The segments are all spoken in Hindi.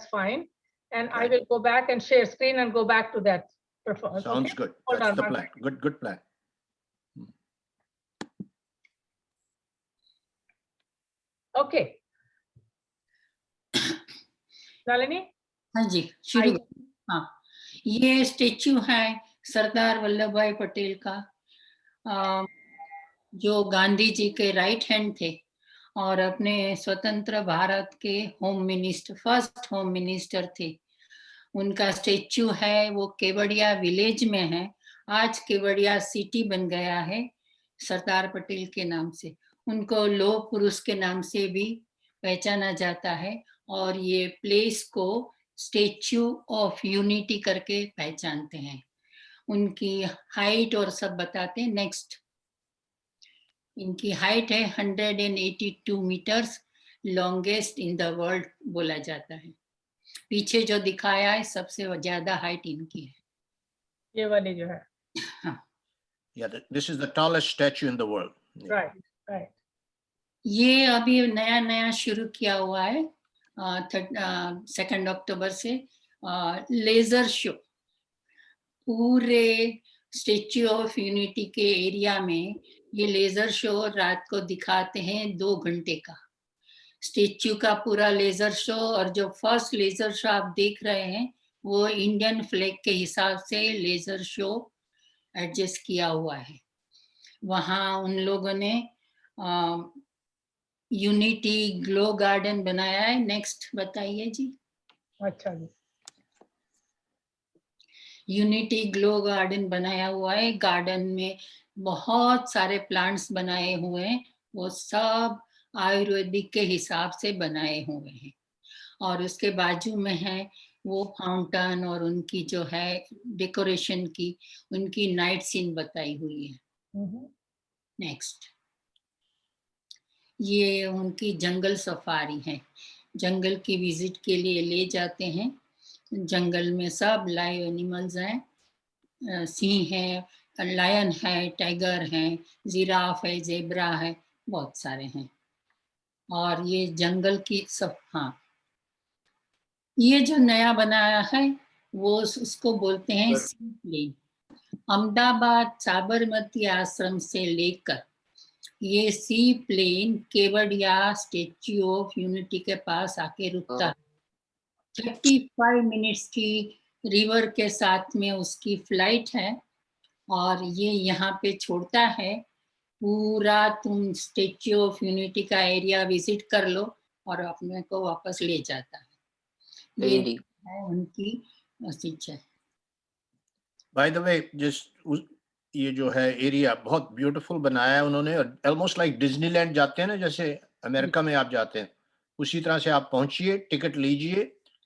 fine. And I Right. will go back and share screen and go back to that performance. Sounds Okay? good. Hold That's on the one plan. second. Good plan. Okay. Nalini? हाँ जी, शुरू। आइए। हाँ, ये स्टेच्यू है सरदार वल्लभ भाई पटेल का, जो गांधी जी के राइट हैंड थे और अपने स्वतंत्र भारत के home minister, first home minister थे। उनका स्टेच्यू है, वो केवड़िया विलेज में है। आज केवड़िया सिटी बन गया है सरदार पटेल के नाम से। उनको लौह पुरुष के नाम से भी पहचाना जाता है और ये प्लेस को स्टेच्यू ऑफ यूनिटी करके पहचानते हैं। उनकी हाइट और सब बताते हैं। नेक्स्ट, इनकी हाइट है 182 metres, longest in the world बोला जाता है। पीछे जो दिखाया है सबसे ज्यादा हाइट इनकी है। ये वाली जो है। हाँ, Yeah, this is the tallest statue in the world. Yeah. Right, right. ये अभी नया नया शुरू किया हुआ है 2 अक्टूबर से लेजर शो। पूरे स्टेच्यू ऑफ यूनिटी के एरिया में ये लेजर शो रात को दिखाते हैं 2 घंटे का। स्टेच्यू का पूरा लेजर शो, और जो फर्स्ट लेजर शो आप देख रहे हैं वो इंडियन फ्लैग के हिसाब से लेजर शो एडजस्ट किया हुआ है। वहाँ उन लोगों ने यूनिटी ग्लो गार्डन बनाया है। नेक्स्ट बताइए जी। अच्छा जी। यूनिटी ग्लो गार्डन बनाया हुआ है। गार्डन में बहुत सारे प्लांट्स बनाए हुए हैं, वो सब आयुर्वेदिक के हिसाब से बनाए हुए हैं। और उसके बाजू में है वो फाउंटेन और उनकी जो है डेकोरेशन की, उनकी नाइट सीन बताई हुई है। नेक्स्ट, ये उनकी जंगल सफारी है। जंगल की विजिट के लिए ले जाते हैं। जंगल में सब लाइव एनिमल्स हैं, सिंह है, लायन है, टाइगर है, जिराफ है, जेब्रा है, बहुत सारे हैं। और ये जंगल की सब, हाँ, ये जो नया बनाया है वो उसको बोलते हैं सी प्लेन। अहमदाबाद साबरमती आश्रम से लेकर ये sea plane Kevadia statue of unity के पास आके रुकता है। 35 मिनट्स की रिवर के साथ में उसकी फ्लाइट है और ये यहाँ पे छोड़ता है। पूरा तुम स्टेच्यू ऑफ यूनिटी का एरिया विजिट कर लो और अपने को वापस ले जाता है। ये है उनकी स्टिच है। By the way, ये जो है एरिया बहुत ब्यूटीफुल बनाया है उन्होंने, और ऑलमोस्ट लाइक डिज्नीलैंड जाते हैं ना, जैसे अमेरिका में आप जाते हैं, उसी तरह से आप पहुंचिए, टिकट लीजिए,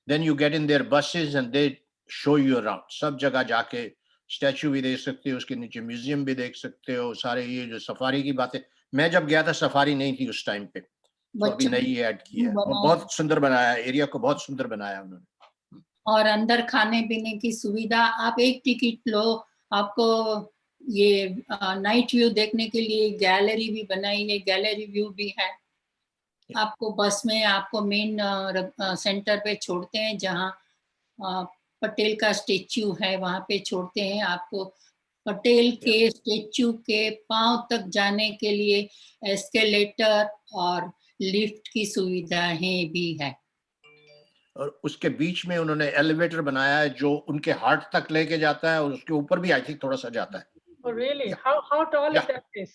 then you get in their buses and they show you around. सब जगह जाके स्टैचू भी देख सकते हो, उसके नीचे म्यूजियम भी देख सकते हो, सारे ये जो सफारी की बातें। मैं जब गया था सफारी नहीं थी उस टाइम पे, तो अभी नई ऐड की है, और बहुत सुंदर बनाया है एरिया को, बहुत सुंदर बनाया है उन्होंने। और अंदर खाने पीने की सुविधा, आप एक टिकट लो, आपको ये नाइट व्यू देखने के लिए गैलरी भी बनाई है, गैलरी व्यू भी है। आपको बस में आपको मेन सेंटर पे छोड़ते हैं, जहाँ पटेल का स्टेच्यू है वहां पे छोड़ते हैं। आपको पटेल के स्टेच्यू के पांव तक जाने के लिए एस्केलेटर और लिफ्ट की सुविधाएं भी है। और उसके बीच में उन्होंने एलिवेटर बनाया है जो उनके हार्ट तक लेके जाता है, और उसके ऊपर भी आई थिंक थोड़ा सा जाता है। Oh really? How tall is that place?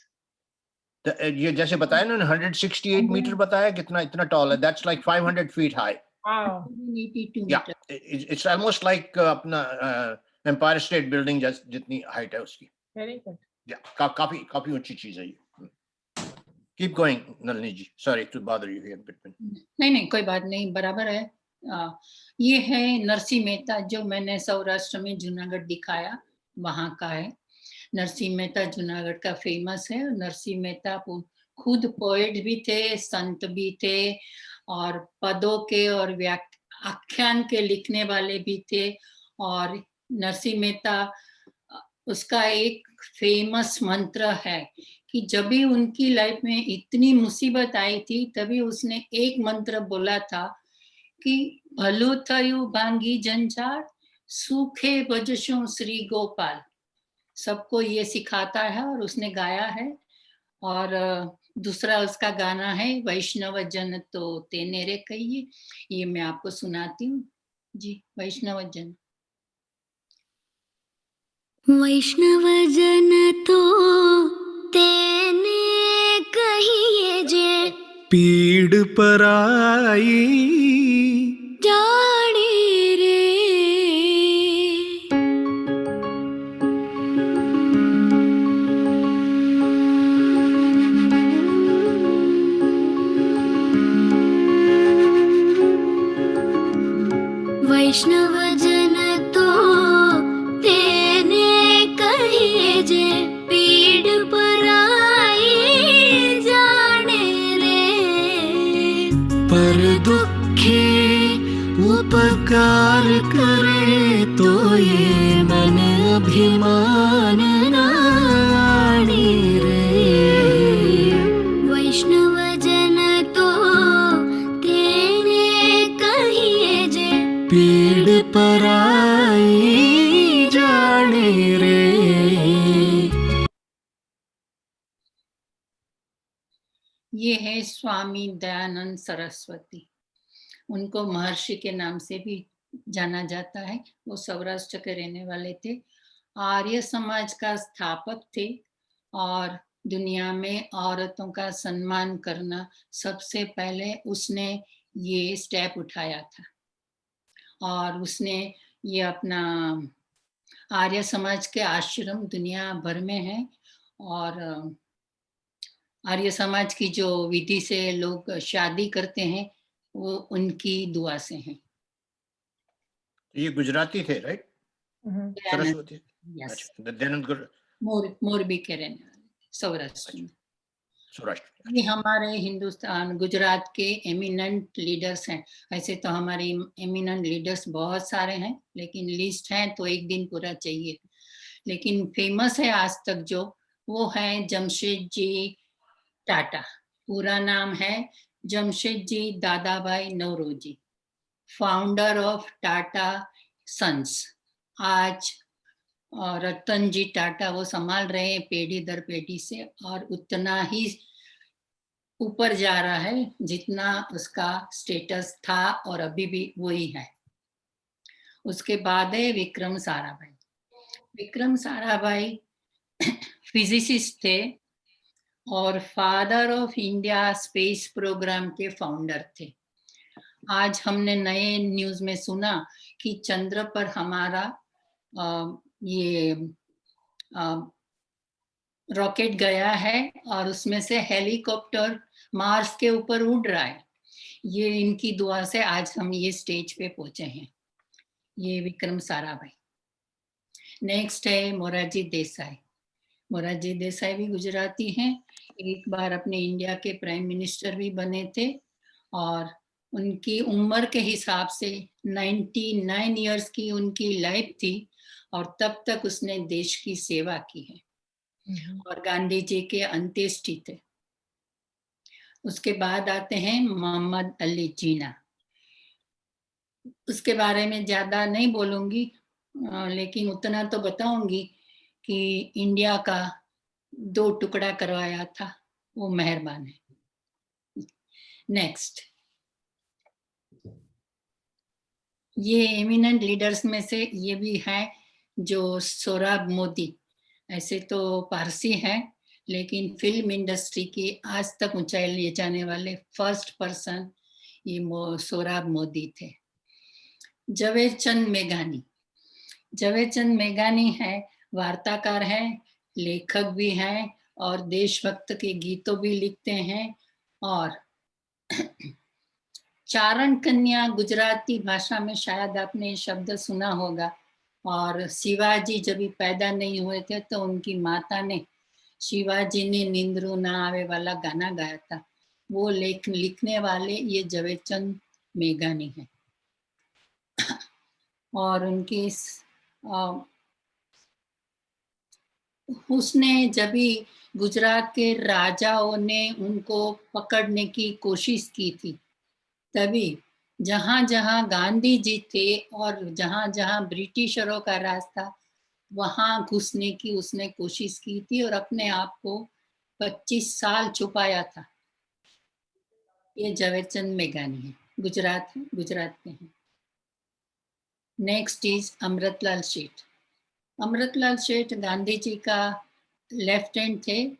ये जैसे बताया ना 168 मीटर बताया, कितना इतना टॉल है, that's like 500 feet high. Wow. 182 या मीटर। इट्स ऑलमोस्ट लाइक अपना एम्पायर स्टेट बिल्डिंग जितनी हाइट है उसकी। Very good. या काफी ऊंची चीज है ये। Keep going Nalini ji, sorry to bother you here between. नहीं कोई बात नहीं, बराबर है। ये है नरसिंह मेहता, जो मैंने सौराष्ट्र में जूनागढ़ दिखाया, वहां का है। नरसिंह मेहता जूनागढ़ का फेमस है। नरसिंह मेहता खुद पोएट भी थे, संत भी थे, और पदों के और आख्यान के लिखने वाले भी थे। और नरसिंह मेहता, उसका एक फेमस मंत्र है कि जब भी उनकी लाइफ में इतनी मुसीबत आई थी, तभी उसने एक मंत्र बोला था कि भलू थयु भांगी जंजार, सूखे भजशो श्री गोपाल। सबको ये सिखाता है और उसने गाया है। और दूसरा उसका गाना है वैष्णव जन तो तेने रे कहिए, ये मैं आपको सुनाती हूँ जी। वैष्णव जन तो तेने कहिए जे, पीड़ पराई जाने रे। वैष्णव जन तो तेने कहिए जे, पीड़ पराई जाने रे। पर दुखे उपकार करे तो ये मन अभिमान नानी रे। वैष्णव जन तो तेने कहिए जे, पीड़ पराई जाने रे। ये है स्वामी दयानंद सरस्वती। उनको महर्षि के नाम से भी जाना जाता है। वो सौराष्ट्र के रहने वाले थे, आर्य समाज का स्थापक थे और दुनिया में औरतों का सम्मान करना सबसे पहले उसने ये स्टेप उठाया था। और उसने ये अपना आर्य समाज के आश्रम दुनिया भर में है। और आर्य समाज की जो विधि से लोग शादी करते हैं वो उनकी दुआ से हैं। ये गुजराती थे, राइट? सरस्वती। यस, अच्छा, दयानंद मोरबी के रहने वाले सौराष्ट्र में। सौराष्ट्र। ये हमारे हिंदुस्तान गुजरात के एमिनेंट लीडर्स हैं। ऐसे तो हमारे एमिनेंट लीडर्स बहुत सारे हैं, लेकिन लिस्ट है तो एक दिन पूरा चाहिए। लेकिन फेमस है आज तक जो, वो है जमशेद जी टाटा। पूरा नाम है Jamshed ji Dadabhai Naoroji, founder of Tata Sons. आज रतन जी टाटा वो संभाल रहे हैं पीढ़ी दर पीढ़ी से, और उतना ही ऊपर जा रहा है जितना उसका स्टेटस था और अभी भी वही है। उसके बाद है विक्रम साराभाई। विक्रम साराभाई फिजिसिस्ट थे और father of India space programme के फाउंडर थे। आज हमने नए न्यूज में सुना कि चंद्र पर हमारा ये रॉकेट गया है और उसमें से हेलीकॉप्टर मार्स के ऊपर उड़ रहा है। ये इनकी दुआ से आज हम ये स्टेज पे पहुंचे हैं। ये विक्रम साराभाई। नेक्स्ट है मोरारजी देसाई। मोरारजी देसाई भी गुजराती हैं। एक बार अपने इंडिया के प्राइम मिनिस्टर भी बने थे और उनकी उम्र के हिसाब से 99 इयर्स की उनकी लाइफ थी और तब तक उसने देश की सेवा की है और गांधी जी के अंत्येष्टि थे। उसके बाद आते हैं मोहम्मद अली जिन्ना। उसके बारे में ज्यादा नहीं बोलूंगी, लेकिन उतना तो बताऊंगी कि इंडिया का 2 टुकड़ा करवाया था, वो मेहरबान है। नेक्स्ट, ये एमिनेंट लीडर्स में से ये भी है जो सोहराब मोदी। ऐसे तो पारसी है, लेकिन फिल्म इंडस्ट्री की आज तक ऊंचाई ले जाने वाले फर्स्ट पर्सन ये सोहराब मोदी थे। झवेरचंद मेघानी। झवेरचंद मेघानी है, वार्ताकार है, लेखक भी हैं और देशभक्त के गीतों भी लिखते हैं। और चारण कन्या गुजराती भाषा में शायद आपने शब्द सुना होगा। और शिवाजी जब भी पैदा नहीं हुए थे तो उनकी माता ने शिवाजी ने निंद्रू ना आवे वाला गाना गाया था। वो लिखने वाले ये झवेरचंद मेघानी है। और उनकी उसने जब भी गुजरात के राजाओं ने उनको पकड़ने की कोशिश की थी, तभी जहाँ जहाँ गांधी जी थे और जहाँ जहाँ ब्रिटिशरों का राज था वहां घुसने की उसने कोशिश की थी और अपने आप को 25 साल छुपाया था। ये झवेरचंद मेघानी है, गुजरात के हैं। नेक्स्ट इज अमृतलाल सेठ। अमृतलाल सेठ गांधी जी का लेफ्ट हैंड थे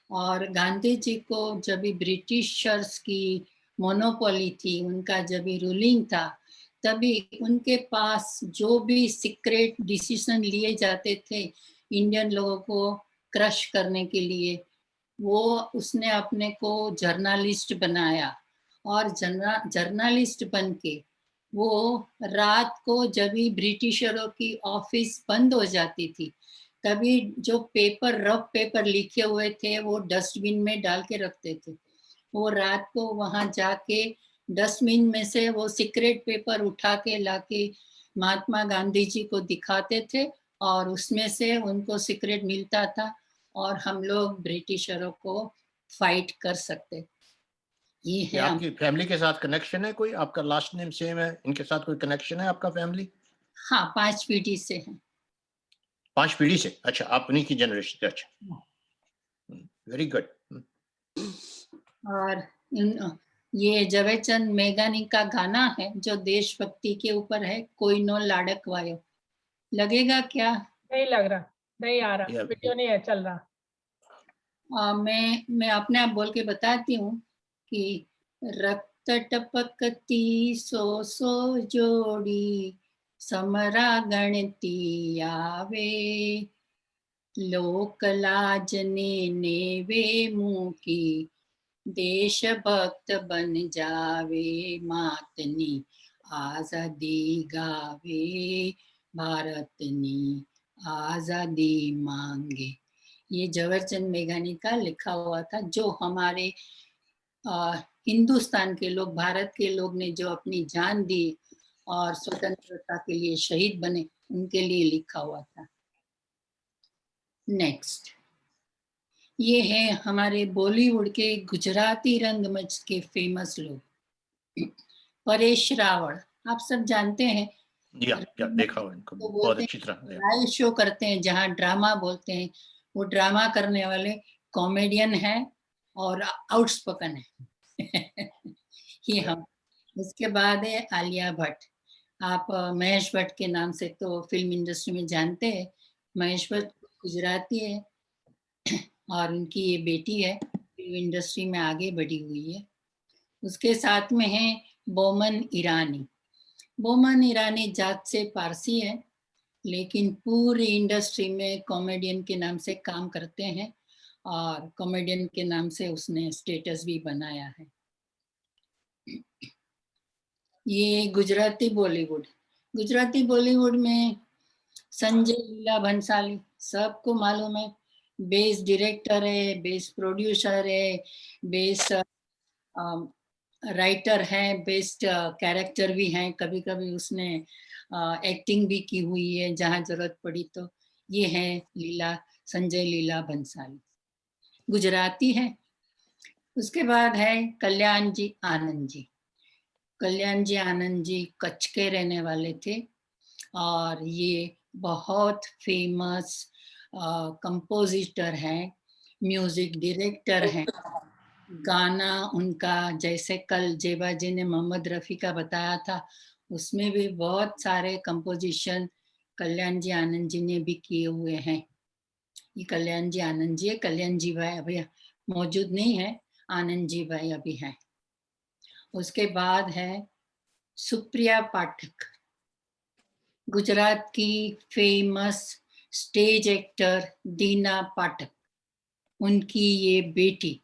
और गांधी जी को जब भी ब्रिटिशर्स की मोनोपोली थी, उनका जब भी रूलिंग था, तभी उनके पास जो भी सीक्रेट डिसीजन लिए जाते थे इंडियन लोगों को क्रश करने के लिए, वो उसने अपने को जर्नलिस्ट बनाया और जर्नलिस्ट बन के वो रात को जब भी ब्रिटिशरों की ऑफिस बंद हो जाती थी तभी जो पेपर रफ पेपर लिखे हुए थे वो डस्टबिन में डाल के रखते थे। वो रात को वहां जाके डस्टबिन में से वो सीक्रेट पेपर उठा के लाके महात्मा गांधी जी को दिखाते थे और उसमें से उनको सीक्रेट मिलता था और हम लोग ब्रिटिशरों को फाइट कर सकते। ये ये है आपकी फैमिली के साथ कनेक्शन है कोई? आपका लास्ट नेम सेम है, इनके साथ कोई कनेक्शन है आपका फैमिली? हाँ, 5 पीढ़ी से है। 5 पीढ़ी से? अच्छा, आप उन्हीं की जनरेशन से। अच्छा, वेरी गुड। और ये झवेरचंद मेघानी का गाना है जो देशभक्ति के ऊपर है, कोई नो लाडक वायो। लगेगा क्या? नहीं लग रहा, नहीं आ रहा, Yeah. वीडियो नहीं है चल रहा। मैं अपने आप बोल के बताती हूँ कि रक्त टपकती सो सो जोड़ी समरा गणती आवे लोक लाज नेवे मुँह की देशभक्त बन जावे मातनी आजादी गावे भारतनी आजादी मांगे। ये झवेरचंद मेघानी का लिखा हुआ था जो हमारे हिंदुस्तान के लोग, भारत के लोग ने जो अपनी जान दी और स्वतंत्रता के लिए शहीद बने, उनके लिए लिखा हुआ था। नेक्स्ट, ये है हमारे बॉलीवुड के गुजराती रंगमंच के फेमस लोग। परेश रावल आप सब जानते हैं, या देखा हुआ इनको तो बहुत बोलते अच्छी तरह। हैं लाइव शो करते हैं जहाँ ड्रामा बोलते हैं, वो ड्रामा करने वाले कॉमेडियन है और आउटस्पोकन है। ये हम। उसके बाद है आलिया भट्ट। आप महेश भट्ट के नाम से तो फिल्म इंडस्ट्री में जानते हैं। महेश भट्ट गुजराती है और उनकी ये बेटी है, फिल्म इंडस्ट्री में आगे बढ़ी हुई है। उसके साथ में है बोमन ईरानी। बोमन ईरानी जात से पारसी है लेकिन पूरी इंडस्ट्री में कॉमेडियन के नाम से काम करते हैं और कॉमेडियन के नाम से उसने स्टेटस भी बनाया है। ये गुजराती बॉलीवुड में संजय लीला भंसाली सबको मालूम है, बेस्ट डायरेक्टर है, बेस्ट प्रोड्यूसर है, बेस्ट राइटर है, बेस्ट कैरेक्टर भी हैं। कभी कभी उसने एक्टिंग भी की हुई है जहाँ जरूरत पड़ी तो। ये है संजय लीला भंसाली, गुजराती है। उसके बाद है कल्याण जी आनंद जी। कल्याण जी आनंद जी कच्छ के रहने वाले थे और ये बहुत फेमस कंपोजिटर हैं, म्यूजिक डायरेक्टर हैं। गाना उनका जैसे कल जेबा जी ने मोहम्मद रफ़ी का बताया था, उसमें भी बहुत सारे कंपोजिशन कल्याण जी आनंद जी ने भी किए हुए हैं। ये कल्याण जी आनंद जी है। कल्याण जी भाई अभी मौजूद नहीं है, आनंद जी भाई अभी हैं। उसके बाद है सुप्रिया पाठक, गुजरात की फेमस स्टेज एक्टर दीना पाठक, उनकी ये बेटी।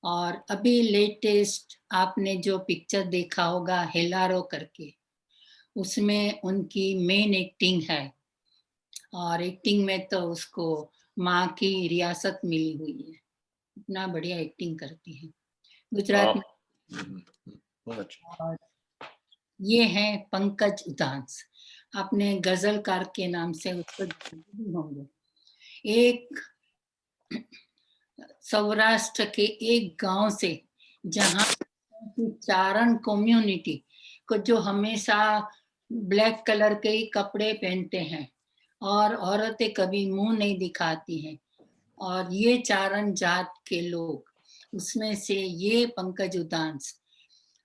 और अभी लेटेस्ट आपने जो पिक्चर देखा होगा हेलारो करके, उसमें उनकी मेन एक्टिंग है और एक्टिंग में तो उसको माँ की रियासत मिली हुई है, इतना बढ़िया एक्टिंग करती है गुजरात में। बहुत अच्छा। और ये है पंकज उधांस, आपने गजलकार के नाम से उसको जानते होंगे। एक सौराष्ट्र के एक गांव से जहाँ की चारण कम्युनिटी जो हमेशा ब्लैक कलर के ही कपड़े पहनते हैं और औरतें कभी मुंह नहीं दिखाती हैं, और ये चारण जात के लोग, उसमें से ये पंकज उदास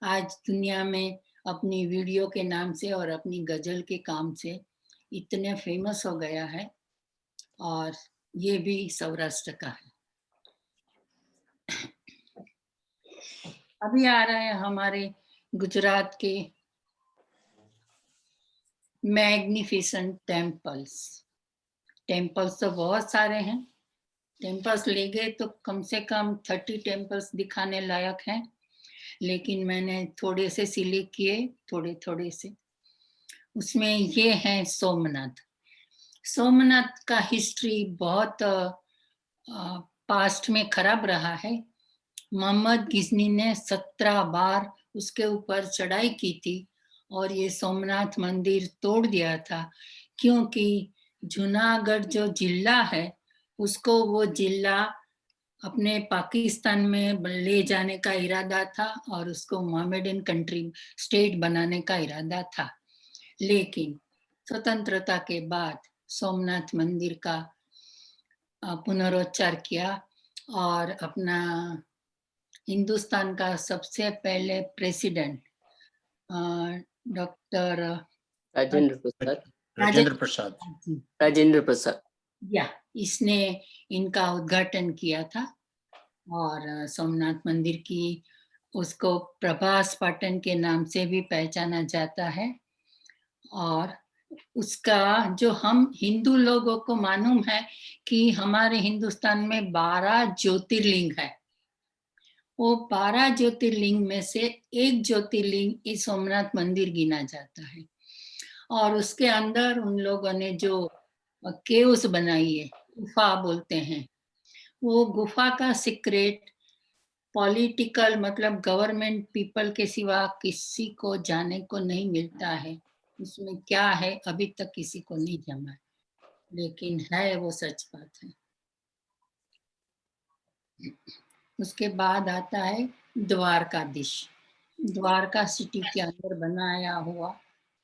आज दुनिया में अपनी वीडियो के नाम से और अपनी गजल के काम से इतने फेमस हो गया है, और ये भी सौराष्ट्र का है। अभी आ रहे हैं हमारे गुजरात के मैग्निफिसेंट टेम्पल्स तो बहुत सारे हैं। टेम्पल्स ले गए तो कम से कम 30 टेम्पल्स दिखाने लायक हैं, लेकिन मैंने थोड़े से सिलेक्ट किए, थोड़े से। उसमें ये है सोमनाथ का हिस्ट्री बहुत पास्ट में खराब रहा है। मोहम्मद गिजनी ने 17 बार उसके ऊपर चढ़ाई की थी और ये सोमनाथ मंदिर तोड़ दिया था, क्योंकि जूनागढ़ जो जिला है उसको वो जिला अपने पाकिस्तान में ले जाने का इरादा था और उसको मोहम्मदन कंट्री स्टेट बनाने का इरादा था। लेकिन स्वतंत्रता के बाद सोमनाथ मंदिर का पुनरोच्चार किया और अपना हिंदुस्तान का सबसे पहले प्रेसिडेंट डॉक्टर राजेंद्र प्रसाद या इसने इनका उद्घाटन किया था। और सोमनाथ मंदिर की उसको प्रभास पाटन के नाम से भी पहचाना जाता है। और उसका जो हम हिंदू लोगों को मालूम है कि हमारे हिंदुस्तान में 12 ज्योतिर्लिंग है, वो 12 ज्योतिर्लिंग में से एक ज्योतिर्लिंग इस सोमनाथ मंदिर गिना जाता है। और उसके अंदर उन लोगों ने जो केव्स बनाई है, गुफा बोलते हैं, वो गुफा का सीक्रेट पॉलिटिकल मतलब गवर्नमेंट पीपल के सिवा किसी को जाने को नहीं मिलता है। उसमें क्या है अभी तक किसी को नहीं जमा, लेकिन है वो सच बात है। उसके बाद आता है द्वारकाधीश। द्वारका सिटी के अंदर बनाया हुआ,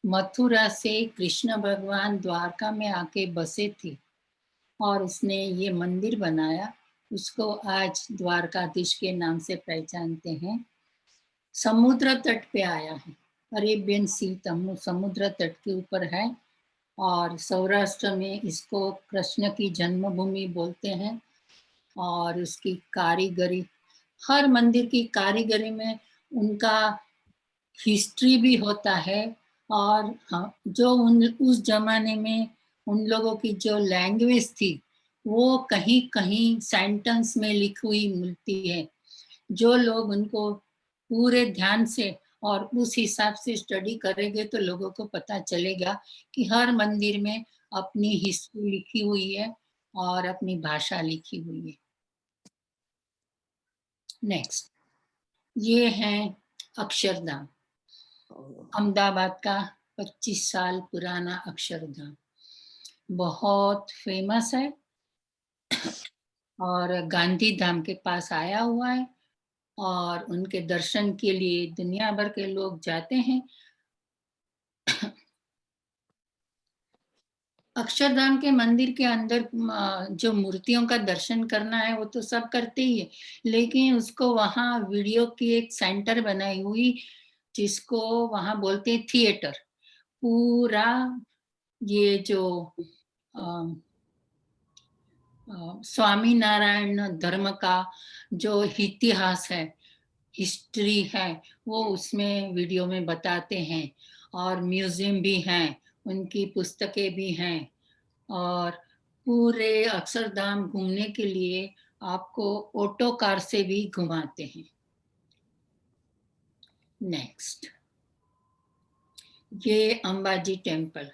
मथुरा से कृष्ण भगवान द्वारका में आके बसे थे और उसने ये मंदिर बनाया, उसको आज द्वारकाधीश के नाम से पहचानते हैं। समुद्र तट पे आया है, अरेबियन सी समुद्र तट के ऊपर है, और सौराष्ट्र में इसको कृष्ण की जन्मभूमि बोलते हैं। और उसकी कारीगरी, हर मंदिर की कारीगरी में उनका हिस्ट्री भी होता है। और जो उस जमाने में उन लोगों की जो लैंग्वेज थी वो कहीं कहीं सेंटेंस में लिखी हुई मिलती है। जो लोग उनको पूरे ध्यान से और उस हिसाब से स्टडी करेंगे तो लोगों को पता चलेगा कि हर मंदिर में अपनी हिस्ट्री लिखी हुई है और अपनी भाषा लिखी हुई है। नेक्स्ट, ये है अक्षरधाम, अहमदाबाद का 25 साल पुराना अक्षरधाम, बहुत फेमस है और गांधी धाम के पास आया हुआ है और उनके दर्शन के लिए दुनिया भर के लोग जाते हैं। अक्षरधाम के मंदिर के अंदर जो मूर्तियों का दर्शन करना है वो तो सब करते ही है, लेकिन उसको वहाँ वीडियो की एक सेंटर बनाई हुई जिसको वहाँ बोलते हैं थिएटर। पूरा ये जो स्वामी नारायण धर्म का जो इतिहास है, हिस्ट्री है, वो उसमें वीडियो में बताते हैं। और म्यूजियम भी हैं, उनकी पुस्तकें भी हैं, और पूरे अक्षरधाम घूमने के लिए आपको ऑटो कार से भी घुमाते हैं। नेक्स्ट, ये अंबाजी टेम्पल।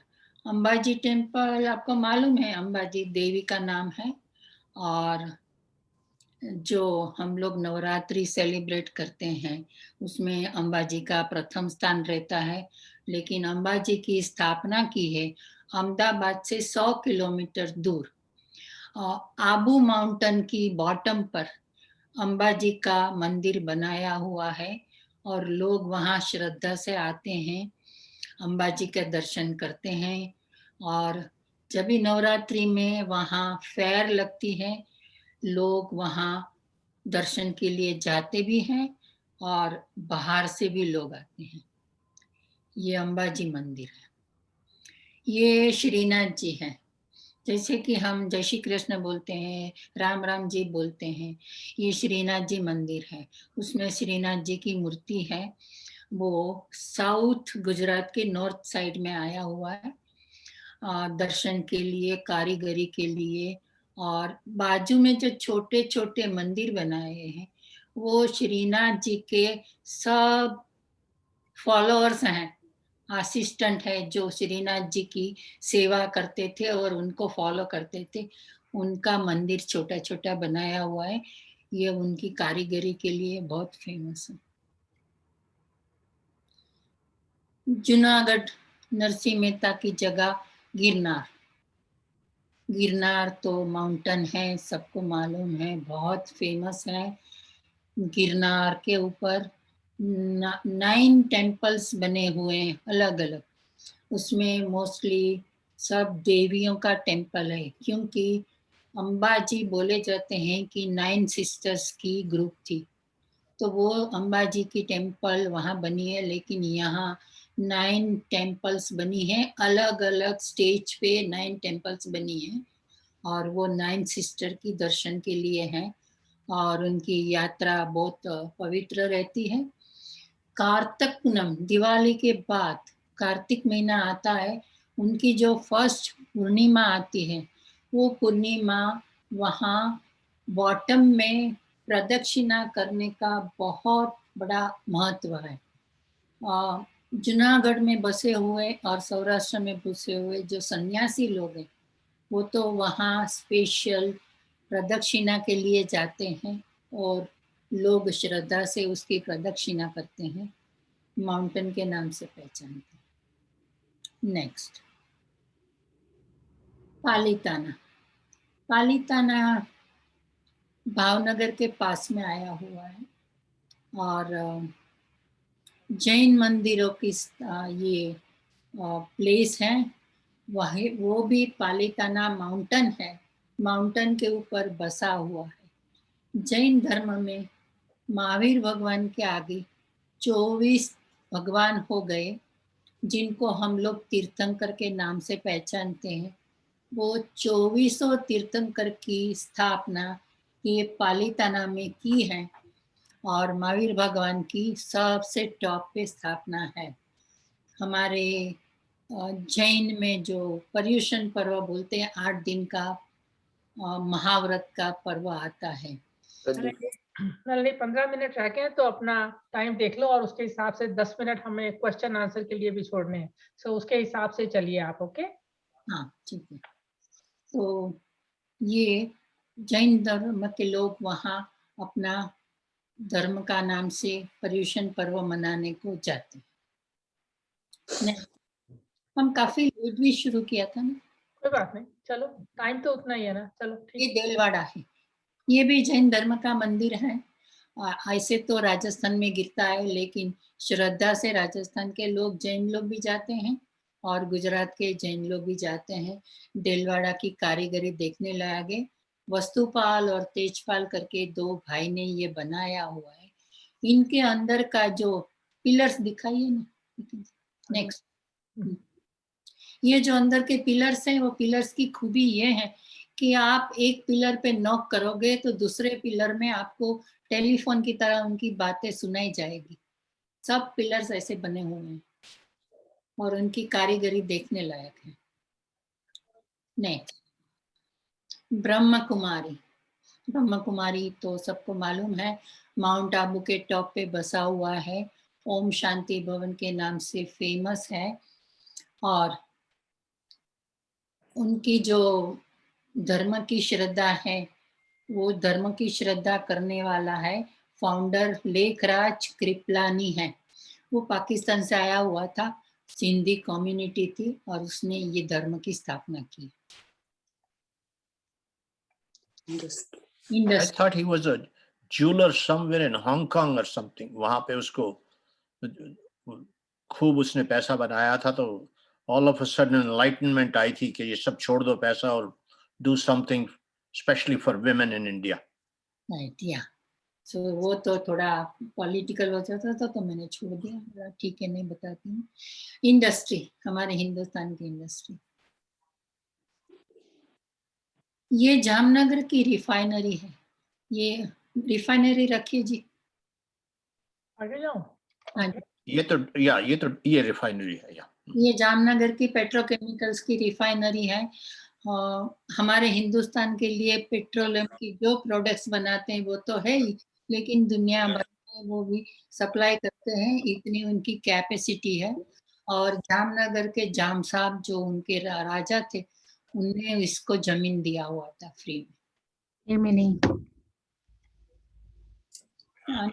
अंबाजी टेम्पल आपको मालूम है, अंबाजी देवी का नाम है, और जो हम लोग नवरात्रि सेलिब्रेट करते हैं उसमें अंबाजी का प्रथम स्थान रहता है। लेकिन अंबाजी की स्थापना की है अहमदाबाद से 100 किलोमीटर दूर आबू माउंटेन की बॉटम पर अंबाजी का मंदिर बनाया हुआ है। और लोग वहाँ श्रद्धा से आते हैं, अंबाजी के दर्शन करते हैं। और जब भी नवरात्रि में वहाँ फेयर लगती है, लोग वहाँ दर्शन के लिए जाते भी हैं और बाहर से भी लोग आते हैं। ये अंबाजी मंदिर है। ये श्रीनाथ जी हैं। जैसे कि हम जय श्री कृष्ण बोलते हैं, राम राम जी बोलते हैं, ये श्रीनाथ जी मंदिर है। उसमें श्रीनाथ जी की मूर्ति है। वो साउथ गुजरात के नॉर्थ साइड में आया हुआ है दर्शन के लिए, कारीगरी के लिए। और बाजू में जो छोटे छोटे मंदिर बनाए हैं वो श्रीनाथ जी के सब फॉलोअर्स हैं, असिस्टेंट है जो श्रीनाथ जी की सेवा करते थे और उनको फॉलो करते थे। उनका मंदिर छोटा छोटा बनाया हुआ है। ये उनकी कारीगरी के लिए बहुत फेमस है। जूनागढ़ नरसिंह मेहता की जगह गिरनार। गिरनार तो माउंटेन है, सबको मालूम है, बहुत फेमस है। गिरनार के ऊपर 9 टेम्पल्स बने हुए हैं अलग अलग। उसमें मोस्टली सब देवियों का टेम्पल है, क्योंकि अंबाजी बोले जाते हैं कि 9 सिस्टर्स की ग्रुप थी, तो वो अंबाजी की टेम्पल वहाँ बनी है। लेकिन यहाँ 9 टेम्पल्स बनी है, अलग अलग स्टेज पे 9 टेम्पल्स बनी है और वो 9 सिस्टर की दर्शन के लिए हैं और उनकी यात्रा बहुत पवित्र रहती है। कार्तिक पूनम, दिवाली के बाद कार्तिक महीना आता है, उनकी जो फर्स्ट पूर्णिमा आती है, वो पूर्णिमा वहाँ बॉटम में प्रदक्षिणा करने का बहुत बड़ा महत्व है। जूनागढ़ में बसे हुए और सौराष्ट्र में बसे हुए जो सन्यासी लोग हैं, वो तो वहाँ स्पेशल प्रदक्षिणा के लिए जाते हैं और लोग श्रद्धा से उसकी प्रदक्षिणा करते हैं, माउंटेन के नाम से पहचानते हैं। नेक्स्ट, पालीताना। पालीताना भावनगर के पास में आया हुआ है और जैन मंदिरों की ये प्लेस है। वही वो भी पालीताना माउंटेन है, माउंटेन के ऊपर बसा हुआ है। जैन धर्म में महावीर भगवान के आगे 24 भगवान हो गए, जिनको हम लोग तीर्थंकर के नाम से पहचानते हैं। वो 24 तीर्थंकर की स्थापना ये पालीताना में की है और महावीर भगवान की सबसे टॉप पे स्थापना है। हमारे जैन में जो पर्युषण पर्व बोलते हैं, 8 दिन का महाव्रत का पर्व आता है। नलिनी 15 मिनट रह गए तो अपना टाइम देख लो और उसके हिसाब से 10 मिनट हमें क्वेश्चन आंसर के लिए भी छोड़ने हैं। सो उसके हिसाब से चलिए आप। ओके, हाँ ठीक है। तो ये जैन धर्म के लोग वहाँ अपना धर्म का नाम से पर्युषण पर्व मनाने को जाते हैं। हम काफी लेट भी शुरू किया था ना, कोई बात नहीं, चलो टाइम तो उतना ही है ना। चलो ठीक। ये देलवाड़ा है, ये भी जैन धर्म का मंदिर है। ऐसे तो राजस्थान में गिरता है, लेकिन श्रद्धा से राजस्थान के लोग, जैन लोग भी जाते हैं और गुजरात के जैन लोग भी जाते हैं। देलवाड़ा की कारीगरी देखने लायक है। वस्तुपाल और तेजपाल करके 2 भाई ने ये बनाया हुआ है। इनके अंदर का जो पिलर्स दिखाइए ना, नेक्स्ट। ये जो अंदर के पिलर्स हैं, वो पिलर्स की खूबी ये है कि आप एक पिलर पे नॉक करोगे तो दूसरे पिलर में आपको टेलीफोन की तरह उनकी बातें सुनाई जाएगी। सब पिलर्स ऐसे बने हुए हैं और उनकी कारीगरी देखने लायक है। नेक्स्ट, ब्रह्म कुमारी। ब्रह्म कुमारी तो सबको मालूम है, माउंट आबू के टॉप पे बसा हुआ है, ओम शांति भवन के नाम से फेमस है। और उनकी जो धर्म की श्रद्धा है, वो धर्म की श्रद्धा करने वाला है फाउंडर लेखराज कृपलानी है। वो पाकिस्तान से आया हुआ था, सिंधी कम्युनिटी थी और उसने ये धर्म की स्थापना की। I thought he was a jeweler somewhere in Hong Kong or something. वहाँ पे उसको खूब उसने पैसा बनाया था, तो all of a sudden enlightenment आई थी कि ये सब छोड़ दो पैसा और do something specially for women in India. Right, या सो वो तो थोड़ा पॉलिटिकल हो जाता था तो मैंने छोड़ दिया, बोला ठीक है नहीं बताती हूँ। इंडस्ट्री, हमारे हिंदुस्तान की इंडस्ट्री, ये जामनगर की रिफाइनरी है, ये रिफाइनरी रखिए जी। आगे जाऊं? हाँ, ये रिफाइनरी है या ये जामनगर की पेट्रोकेमिकल्स की रिफाइनरी है। हमारे हिंदुस्तान के लिए पेट्रोलियम की जो प्रोडक्ट्स बनाते हैं वो तो है ही, लेकिन दुनिया भर में वो भी सप्लाई करते हैं, इतनी उनकी कैपेसिटी है। और जामनगर के जाम साहब जो उनके राजा थे, उनने इसको जमीन दिया हुआ था फ्री में। ये में नहीं। हाँ,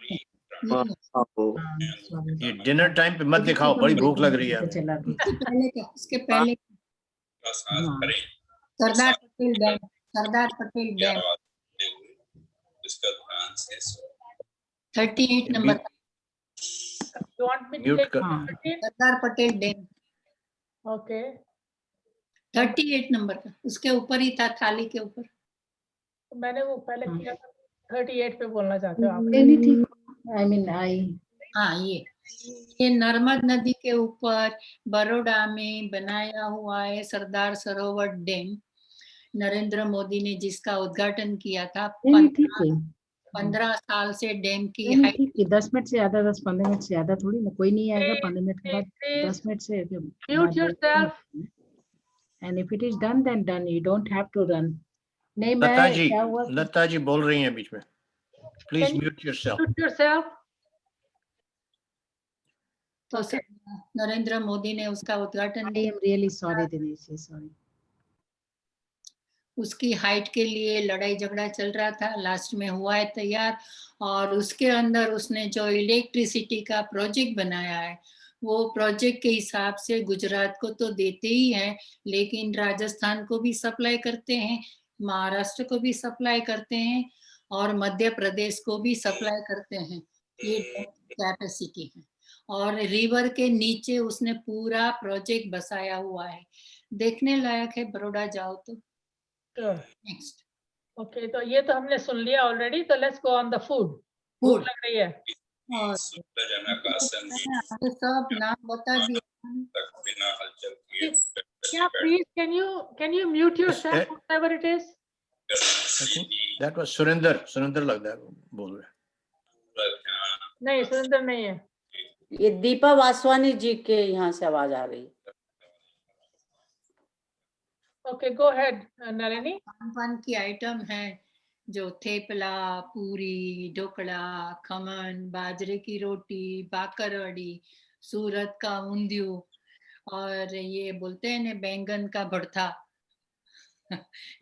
ये डिनर टाइम पे मत दिखाओ, बड़ी भूख लग रही है। चला गया। उसके पहले हाँ। Sardar Patel dam, Sardar Patel dam 38 number, You want me to mute take कर। हाँ। 13? Sardar Patel dam Okay. 38 number का, उसके ऊपर ही था, थाली के ऊपर। तो मैंने वो पहले हाँ। किया था, 38 पे बोलना चाहते हो आप? नहीं ठीक, आई मीन आई। हाँ, ये नर्मद नदी के ऊपर बड़ौदा में बनाया हुआ है सरदार सरोवर डैम। नरेंद्र मोदी ने जिसका उद्घाटन किया था, नहीं ठीक है। 15 साल से डैम की नहीं हाइट, ठीक है, 10 मिनट से ज्यादा, 10-15 मिनट से ज्यादा थोड़ी ना, कोई नहीं आएगा 15 मिनट के बाद, Please 10 मिनट से mute yourself. and if it is done then done, you don't have to run. नहीं लता मैं जी, क्या हुआ, लता जी बोल रही हैं बीच में, please Can you mute yourself. mute yourself? तो नरेंद्र मोदी ने उसका उद्घाटन I am really sorry Dinesh, sorry. उसकी हाइट के लिए लड़ाई झगड़ा चल रहा था, लास्ट में हुआ है तैयार। और उसके अंदर उसने जो इलेक्ट्रिसिटी का प्रोजेक्ट बनाया है, वो प्रोजेक्ट के हिसाब से गुजरात को तो देते ही हैं, लेकिन राजस्थान को भी सप्लाई करते हैं, महाराष्ट्र को भी सप्लाई करते हैं और मध्य प्रदेश को भी सप्लाई करते हैं। ये कैपेसिटी है। और रिवर के नीचे उसने पूरा प्रोजेक्ट बसाया हुआ है, देखने लायक है, बड़ौदा जाओ तो। Sure. नेक्स्ट, Okay, तो ये तो हमने सुन लिया ऑलरेडी, तो let's go on the food. भूख फूड। लग रही है। और आगे सब नाम बता दिया। क्या please can you mute yourself whatever it is? That was Surendra लगता है बोल रहे हैं। नहीं, सुरेंद्र नहीं है। ये दीपा वासवानी जी के यहाँ से आवाज आ रही। Okay, go ahead Nalini. Khan की आइटम है जो थेपला, पूरी, ढोकला, खमन, बाजरे की रोटी, बाकरवड़ी, सूरत का ऊंधियू, और ये बोलते हैं ना बैंगन का भरता,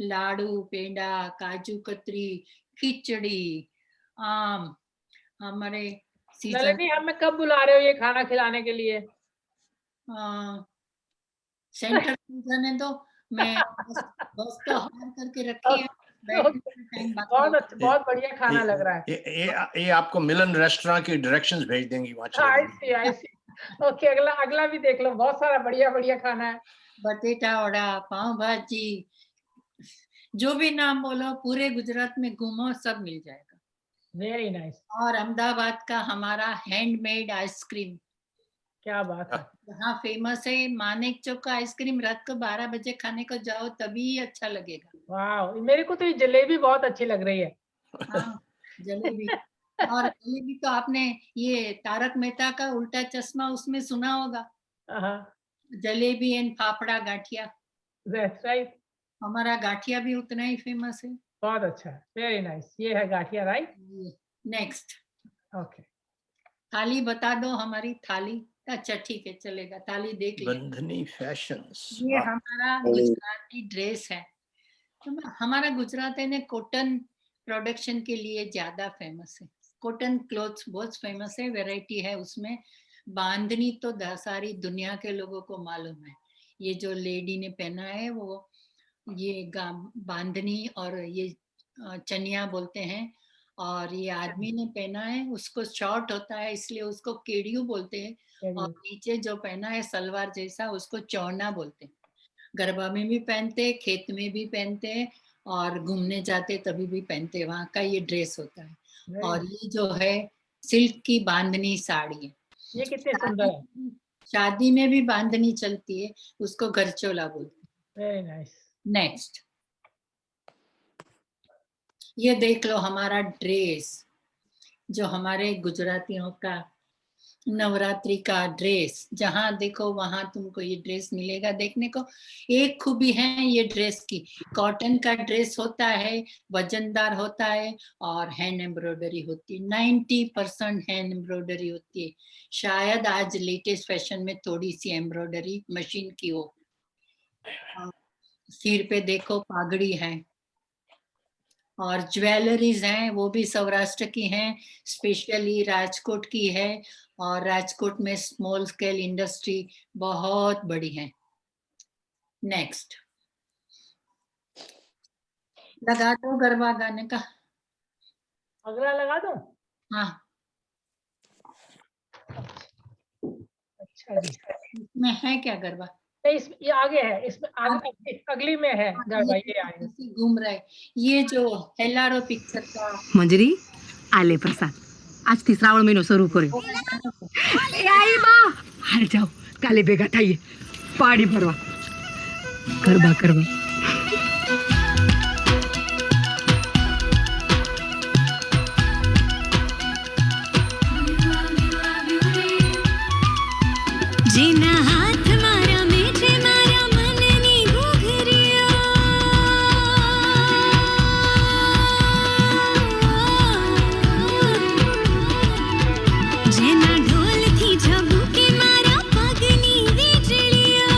लाडू, पेंडा, काजू कतरी, खिचड़ी, आम। हमारे सीजन नलिनी, हमें कब बुला रहे हो ये खाना खिलाने के लिए? सेंटर सीजन है तो मैं बस तो हायर करके रखी है, टाइम बहुत अच्छा, बहुत बढ़िया खाना लग रहा है। ये आपको मिलन रेस्टोरेंट की डायरेक्शंस भेज देंगी वहां आई सी। ओके, अगला भी देख लो, बहुत सारा बढ़िया खाना है। बटेटा वड़ा, पाव भाजी, जो भी नाम बोलो, पूरे गुजरात में घूमो सब मिल जाएगा। Very nice. और अहमदाबाद का हमारा हैंडमेड आइसक्रीम, क्या बात है। यहाँ फेमस है। मानेक चौक का आइसक्रीम रात को 12 बजे खाने को जाओ तभी अच्छा लगेगा। वाह, मेरे को तो ये जलेबी बहुत अच्छी लग रही है। हाँ, जलेबी। और जलेबी तो आपने ये तारक मेहता का उल्टा चश्मा उसमें सुना होगा, jalebi and fafda gathiya. That's right. हमारा गाठिया भी उतना ही फेमस है। बहुत अच्छा, वेरी नाइस। ये है गाठिया, राइट। नेक्स्ट, ओके, थाली बता दो हमारी थाली। अच्छा ठीक है, चलेगा, थाली देख ली। बंधनी फैशंस, ये हमारा गुजराती ड्रेस है। हमारा गुजरात है ना कॉटन प्रोडक्शन के लिए ज्यादा फेमस है। कॉटन क्लोथ्स बहुत फेमस है, वैरायटी है उसमें। बांधनी तो सारी दुनिया के लोगों को मालूम है। ये जो लेडी ने पहना है वो ये बांधनी और ये चनिया बोलते हैं। और ये आदमी ने पहना है, उसको शॉर्ट होता है इसलिए उसको केडियो बोलते हैं, और नीचे जो पहना है सलवार जैसा उसको चौना बोलते हैं। गरबा में भी पहनते हैं, खेत में भी पहनते हैं, और घूमने जाते तभी भी पहनते हैं, वहाँ का ये ड्रेस होता है। और ये जो है सिल्क की बांधनी साड़ी है, ये कितने सुंदर है। शादी में भी बांधनी चलती है, उसको गरचोला बोलते हैं। Very nice. नेक्स्ट ये देख लो हमारा ड्रेस, जो हमारे गुजरातियों का नवरात्रि का ड्रेस, जहां देखो वहां तुमको ये ड्रेस मिलेगा देखने को। एक खूबी है ये ड्रेस की, कॉटन का ड्रेस होता है, वजनदार होता है, और हैंड एम्ब्रॉयडरी होती है। 90% हैंड एम्ब्रॉयडरी होती है। शायद आज लेटेस्ट फैशन में थोड़ी सी एम्ब्रॉयडरी मशीन की हो। सिर पे देखो पागड़ी है, और ज्वेलरीज हैं वो भी सौराष्ट्र की हैं, स्पेशली राजकोट की है, और राजकोट में स्मॉल स्केल इंडस्ट्री बहुत बड़ी है। नेक्स्ट लगा दो गरबा गाने का। अगला लगा दो। हाँ अच्छा जी, इसमें है क्या गरबा? नहीं ये आगे है, इसमें आगे अगली में है गरबा, ये आगे घूम रहा है। ये जो एलआरओ पिक्चर का मंजरी आले प्रसाद, आज ती श्रावण महीनो शरू कर्यो। ए आई बा, हाल जाओ काले भेगा थाईए पाड़ी भरवा गरबा करवा। જેના હાથ મારા મેઠે મારા મનની ઘૂઘરીઓ, જેના ઢોલથી ઝબૂકે મારા પગની વીજળીઓ,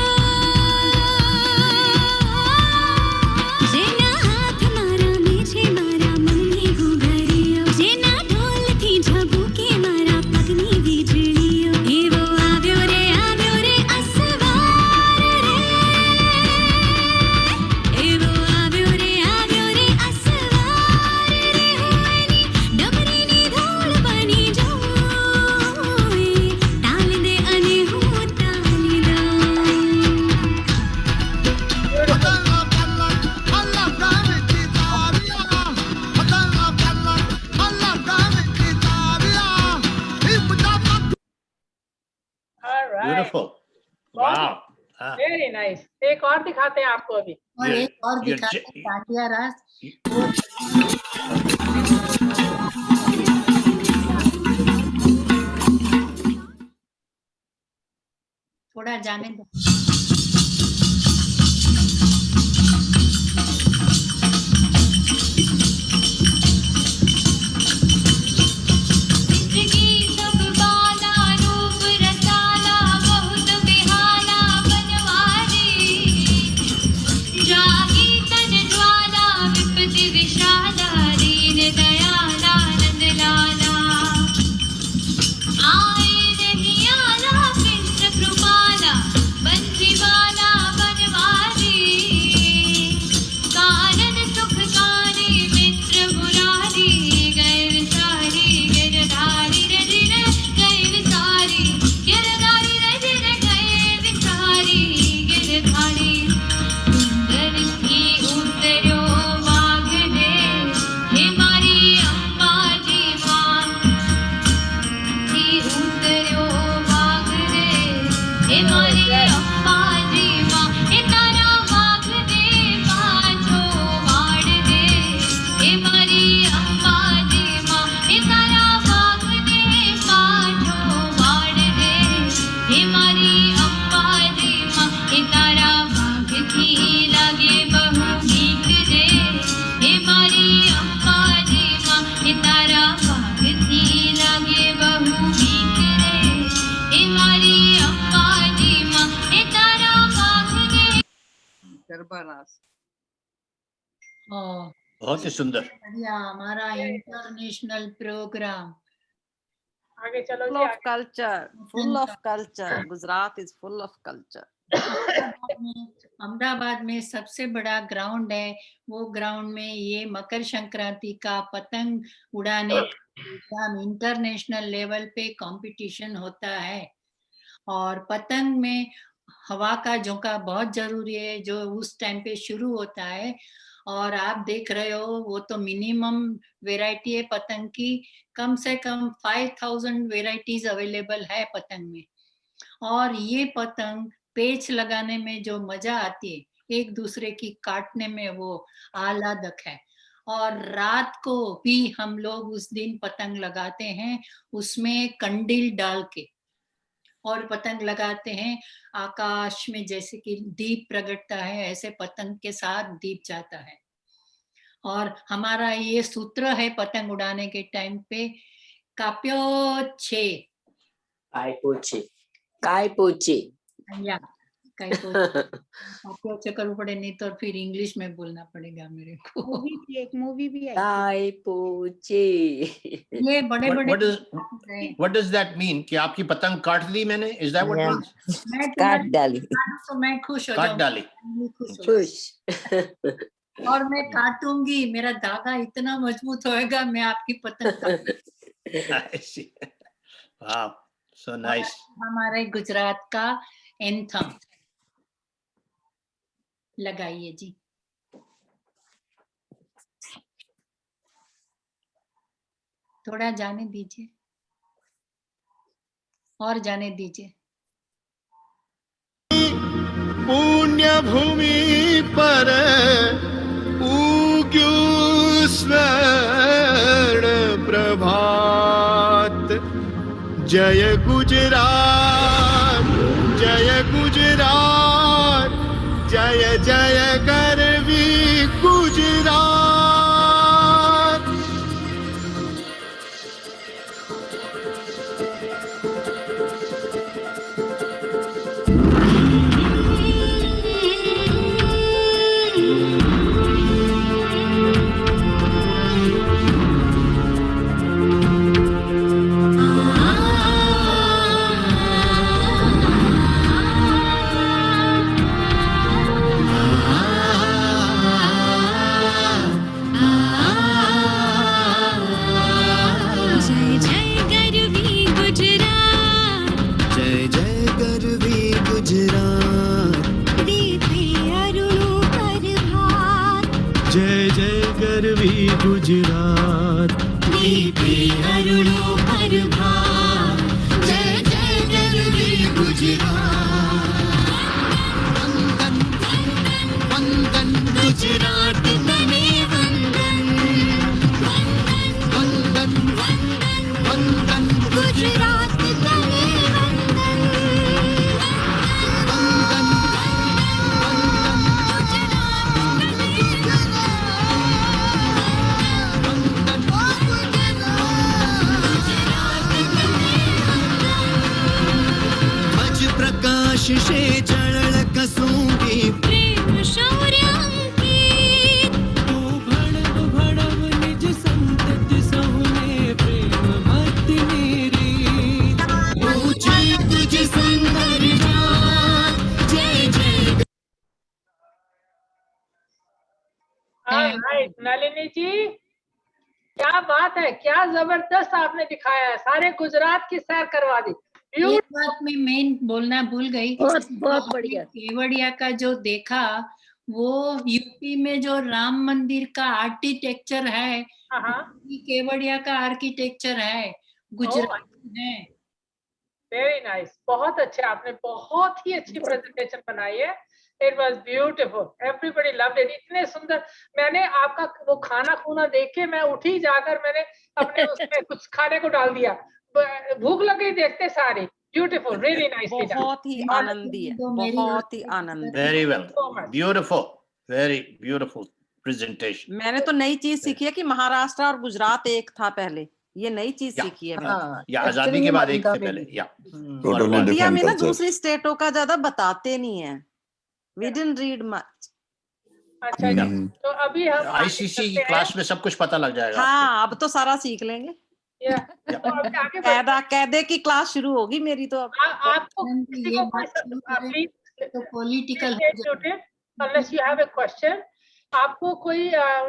જેના હાથ મારા મેઠે મારા મનની ઘૂઘરીઓ, જેના ઢોલથી ઝબૂકે મારા પગની વીજળીઓ, એવો આવ્યો રે અસવાર રે, એવો આવ્યો રે અસવાર રે, હોની ડમરીની ધૂળ બની જાઉં, તાલ દે અને હું તાલી દઉં। Alright, beautiful, wow. हाँ, वेरी नाइस। एक और दिखाते हैं आपको अभी। और ये- एक और ये दिखाते ज- हैं दांडिया रास। थोड़ा जाने दो। जिंदगी सब बाला रूप रसाला बहुत बिहाला बनवारी, जागी तन ज्वाला विपति विशाला दीन दयाला नंद लाला, आए नहीं आला कृष्ण कृपाला बंसीवाला बनवारी, कानन सुखकारी मित्र मुरारी, गए विसारी गिरधारी रजिन गए विसारी, गिरधारी रजिन गए विसारी गिरधारी, सुंदर थी उतरो बाग दे, हे मारी अम्बा जी मां थी उतरो बाग दे, हे मारी अम्बा जी मां, हे तारा बाग दे पाछो वाड़ दे, हे मारी अम्बा जी मां, हे तारा बाग दे पाछो वाड़ दे, हे मारी अम्बा जी मां, हे तारा बाग थी लागे बहु गीत दे, हे मारी अम्बा जी मां, हे तारा बाग थी लागे बहु गीत दे, हे मारी अम्बा जी मां, हे तारा बाग दे। गरबा रास। और बहुत ही सुंदर। बढ़िया हमारा इंटरनेशनल प्रोग्राम। आगे चलो Full जी, of आगे। culture, full of culture. Gujarat is full of culture. Ahmedabad में सबसे बड़ा ग्राउंड है, वो ग्राउंड में ये मकर संक्रांति का पतंग उड़ाने का इंटरनेशनल लेवल पे कंपटीशन होता है। और पतंग में हवा का झोंका बहुत जरूरी है, जो उस टाइम पे शुरू होता है। और आप देख रहे हो, वो तो मिनिमम वेराइटी है पतंग की, कम से कम 5000 वेराइटीज अवेलेबल है पतंग में। और ये पतंग पेच लगाने में जो मजा आती है, एक दूसरे की काटने में वो आह्लादक है। और रात को भी हम लोग उस दिन पतंग लगाते हैं, उसमें कंडील डाल के और पतंग लगाते हैं। आकाश में जैसे कि दीप प्रगटता है, ऐसे पतंग के साथ दीप जाता है। और हमारा ये सूत्र है पतंग उड़ाने के टाइम पे, काप्योचे काय पोचे या काप्योचे करना पड़े, नहीं तो फिर इंग्लिश में बोलना पड़ेगा मेरे को। एक मूवी भी आई काय पोचे। ये बड़े बड़े What does that mean? कि आपकी पतंग काट दी मैंने? Is that what it Yeah. means? मैं काट डाली। तो मैं खुश हो काट जाऊंगी, डाली। मैं खुश हो खुश। और मैं काटूंगी, मेरा धागा इतना मजबूत होएगा, मैं आपकी पतंग I see. Wow, so nice. हमारे गुजरात का एंथम लगाइए जी। थोड़ा जाने दीजिए और जाने दीजिए। पुण्य भूमि पर उग्यो स्वर्ण प्रभात, जय गुजरात, जय गुजरात, जय जय गर्वी गुजरात। जय जय गरवी गुजरात, जय जय गर्वी गुजरात, दीपे अरुणो प्रभात, जय जय गर्वी गुजरात, दीपे अरुणो प्रभात, जय जय गरवी गुजरात। वंदन वंदन गुजरात तने वंदन, वंदन वंदन वंदन गुजरात तने वंदन, वंदन अज प्रकाश से जळळ कसुंबी, प्रेम शौर्य अंकित, तू भड़व भड़व निज संतति सहुने प्रेम भक्ति मेरी, ऊंची तुझ सुंदर जात, जय जय। Alright, नलिनी जी, क्या बात है, क्या जबरदस्त आपने दिखाया है, सारे गुजरात की सैर करवा दी। एक बात मैं मेन बोलना भूल गई, बहुत बहुत बढ़िया। केवड़िया का जो देखा, वो यूपी में जो राम मंदिर का आर्किटेक्चर है, हाँ, ये केवड़िया का आर्किटेक्चर है, गुजरात में। वेरी नाइस, बहुत अच्छे, आपने बहुत ही अच्छी प्रेजेंटेशन बनाई है। It was beautiful, everybody loved it, इतने सुंदर। मैंने आपका वो खाना खूना देख के मैं उठी, जाकर मैंने अपने उसमें कुछ खाने को डाल दिया, भूख लग गई देखते सारी। Beautiful, really nice. बहुत ही आनंदी है, बहुत ही आनंद। Very well, beautiful, very beautiful presentation. मैंने तो नई चीज सीखी है कि महाराष्ट्र और गुजरात एक था पहले, ये नई चीज या, सीखी है मैंने। या आजादी के बाद एक थे पहले, या इंडिया में ना दूसरी स्टेटों का ज्यादा बताते नहीं है, वी डिडंट रीड मच। अच्छा जी, तो अभी हम आईसीसी की क्लास में सब कुछ पता लग जाएगा। हाँ, अब तो सारा सीख लेंगे। तो अभी आगे कैदे की क्लास शुरू होगी मेरी तो अब। आपको ये बात शुरू करें तो पॉलिटिकल हो जाए। unless you have a question. आपको कोई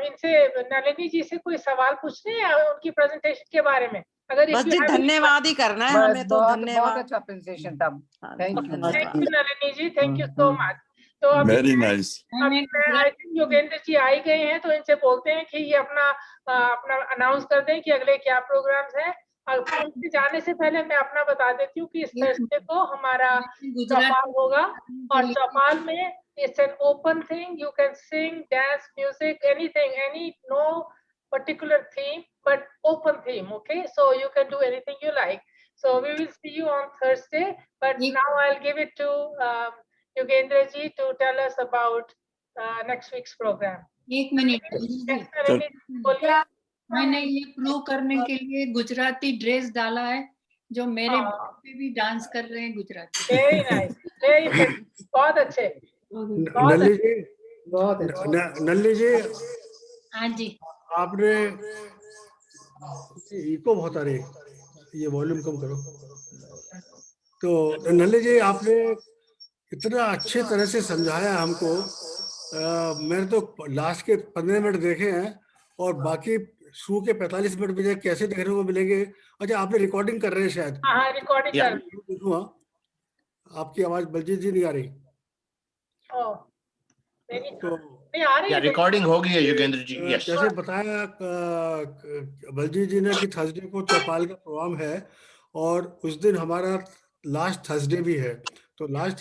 इनसे नलिनी जी से कोई सवाल पूछने हैं उनकी प्रेजेंटेशन के बारे में? अगर बस जी धन्यवाद ही करना है हमें तो, बहुत धन्यवाद। अच्छा प्रेजेंटेशन था। हाँ, Thank you. धन्यवाद। Thank you Nalini ji, thank you so much. तो अभी Very nice. I think Yogendra ji आ ही गए हैं, तो इनसे बोलते हैं कि ये अपना अनाउंस कर दें कि अगले क्या प्रोग्राम्स हैं। उनके जाने से पहले मैं अपना बता देती हूँ कि इस थर्सडे को हमारा चौपाल होगा, और चौपाल में it's an open thing. You can sing, dance, music, anything, no particular theme, but open theme. Okay, so you can do anything you like. So we will see you on Thursday. But now I'll give it to Yogendra ji to tell us about next week's program. एक मिनट, Yes, Nalini ji, बोलिए। मैंने ये प्रूव करने के लिए गुजराती ड्रेस डाला है, जो मेरे पे भी डांस कर रहे हैं गुजराती। Very nice, very बहुत अच्छे। नल्ली जी, नल्ली जी, हाँ जी, आपने इको बहुत आ रही है, ये वॉल्यूम कम करो। तो नल्ली जी, आपने इतना अच्छे तरह से समझाया हमको। मैंने तो लास्ट के 15 मिनट देखे हैं और बाकी शो के 45 मिनट मुझे कैसे देखने को मिलेंगे। अच्छा, आपने रिकॉर्डिंग कर रहे हैं शायद? हाँ, रिकॉर्डिंग कर। देखूँ, आपकी आवाज बलजीत जी नहीं आ रही। नहीं आ रही है, रिकॉर्डिंग हो गई है योगेंद्र जी। यस, जैसे बताया बलजीत जी ने कि थर्सडे को चौपाल का प्रोग्राम है और उस दिन हमारा लास्ट थर्सडे भी है, तो लास्ट